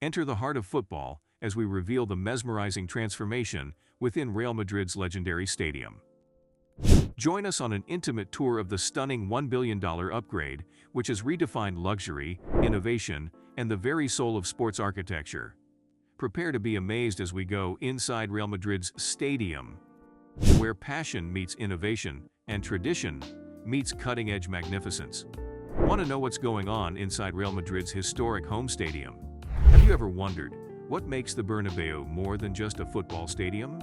Enter the heart of football as we reveal the mesmerizing transformation within Real Madrid's legendary stadium. Join us on an intimate tour of the stunning $1 billion upgrade, which has redefined luxury, innovation, and the very soul of sports architecture. Prepare to be amazed as we go inside Real Madrid's stadium, where passion meets innovation and tradition meets cutting-edge magnificence. Want to know what's going on inside Real Madrid's historic home stadium? Have you ever wondered what makes the Bernabeu more than just a football stadium?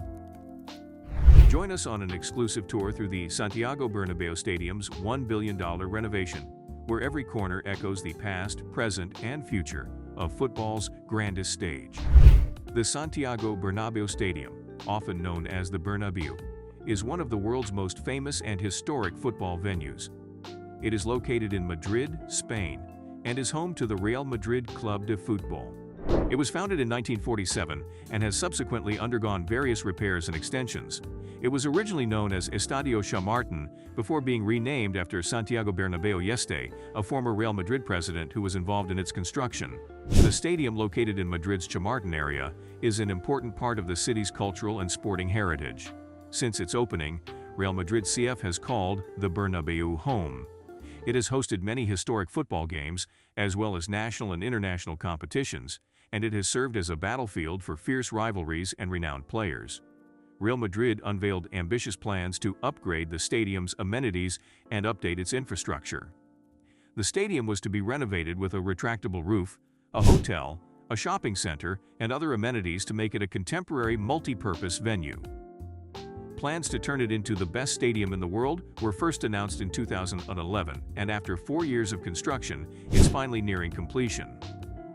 Join us on an exclusive tour through the Santiago Bernabeu Stadium's $1 billion renovation, where every corner echoes the past, present, and future of football's grandest stage. The Santiago Bernabeu Stadium, often known as the Bernabeu, is one of the world's most famous and historic football venues. It is located in Madrid, Spain, and is home to the Real Madrid Club de Football. It was founded in 1947 and has subsequently undergone various repairs and extensions. It was originally known as Estadio Chamartín before being renamed after Santiago Bernabéu Yeste, a former Real Madrid president who was involved in its construction. The stadium, located in Madrid's Chamartín area, is an important part of the city's cultural and sporting heritage. Since its opening, Real Madrid CF has called the Bernabéu home. It has hosted many historic football games, as well as national and international competitions, and it has served as a battlefield for fierce rivalries and renowned players. Real Madrid unveiled ambitious plans to upgrade the stadium's amenities and update its infrastructure. The stadium was to be renovated with a retractable roof, a hotel, a shopping center, and other amenities to make it a contemporary multi-purpose venue. Plans to turn it into the best stadium in the world were first announced in 2011, and after 4 years of construction, it's finally nearing completion.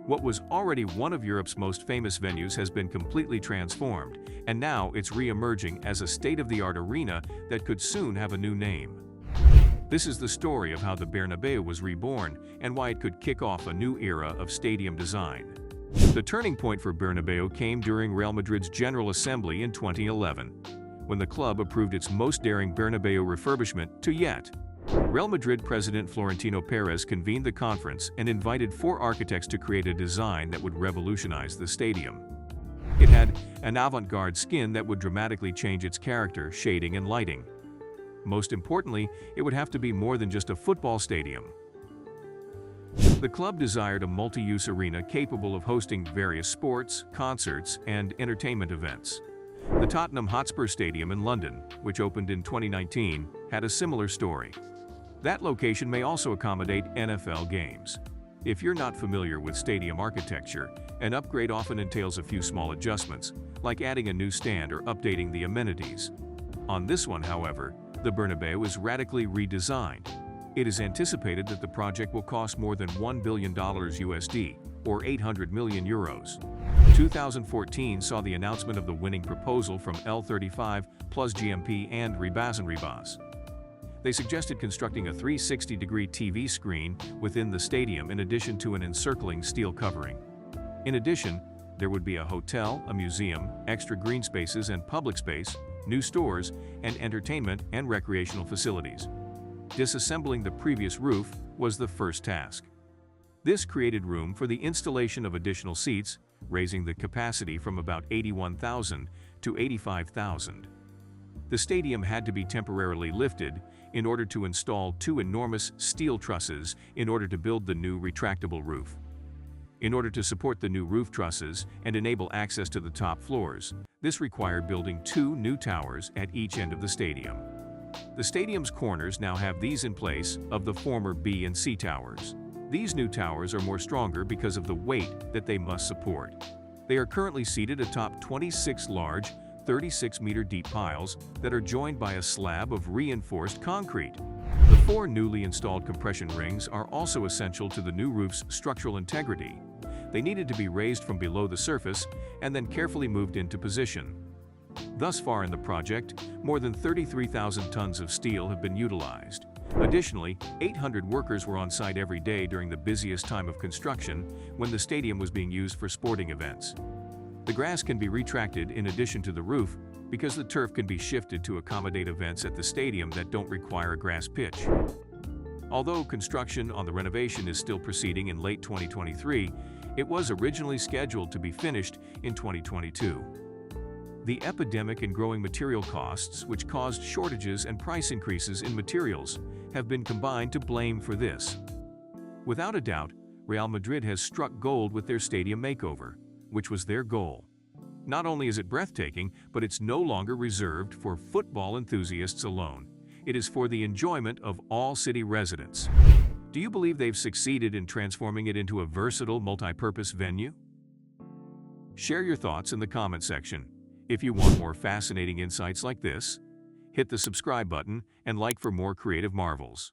What was already one of Europe's most famous venues has been completely transformed, and now it's re-emerging as a state-of-the-art arena that could soon have a new name. This is the story of how the Bernabeu was reborn and why it could kick off a new era of stadium design. The turning point for Bernabeu came during Real Madrid's General Assembly in 2011, when the club approved its most daring Bernabeu refurbishment to yet. Real Madrid president Florentino Perez convened the conference and invited 4 architects to create a design that would revolutionize the stadium. It had an avant-garde skin that would dramatically change its character, shading, and lighting. Most importantly, it would have to be more than just a football stadium. The club desired a multi-use arena capable of hosting various sports, concerts, and entertainment events. The Tottenham Hotspur Stadium in London, which opened in 2019, had a similar story. That location may also accommodate NFL games. If you're not familiar with stadium architecture, an upgrade often entails a few small adjustments, like adding a new stand or updating the amenities. On this one, however, the Bernabeu is radically redesigned. It is anticipated that the project will cost more than $1 billion USD, or 800 million euros. 2014 saw the announcement of the winning proposal from L35 plus GMP and Ribas and Ribas. They suggested constructing a 360-degree TV screen within the stadium in addition to an encircling steel covering. In addition, there would be a hotel, a museum, extra green spaces and public space, new stores, and entertainment and recreational facilities. Disassembling the previous roof was the first task. This created room for the installation of additional seats, raising the capacity from about 81,000 to 85,000. The stadium had to be temporarily lifted in order to install 2 enormous steel trusses in order to build the new retractable roof. In order to support the new roof trusses and enable access to the top floors, this required building 2 new towers at each end of the stadium. The stadium's corners now have these in place of the former B and C towers. These new towers are more stronger because of the weight that they must support. They are currently seated atop 26 large, 36-meter deep piles that are joined by a slab of reinforced concrete. The 4 newly installed compression rings are also essential to the new roof's structural integrity. They needed to be raised from below the surface and then carefully moved into position. Thus far in the project, more than 33,000 tons of steel have been utilized. Additionally, 800 workers were on site every day during the busiest time of construction when the stadium was being used for sporting events. The grass can be retracted in addition to the roof because the turf can be shifted to accommodate events at the stadium that don't require a grass pitch. Although construction on the renovation is still proceeding in late 2023, It was originally scheduled to be finished in 2022. The epidemic and growing material costs, which caused shortages and price increases in materials, have been combined to blame for this. Without a doubt, Real Madrid has struck gold with their stadium makeover, which was their goal. Not only is it breathtaking, but it's no longer reserved for football enthusiasts alone. It is for the enjoyment of all city residents. Do you believe they've succeeded in transforming it into a versatile, multi-purpose venue? Share your thoughts in the comment section. If you want more fascinating insights like this, hit the subscribe button and like for more creative marvels.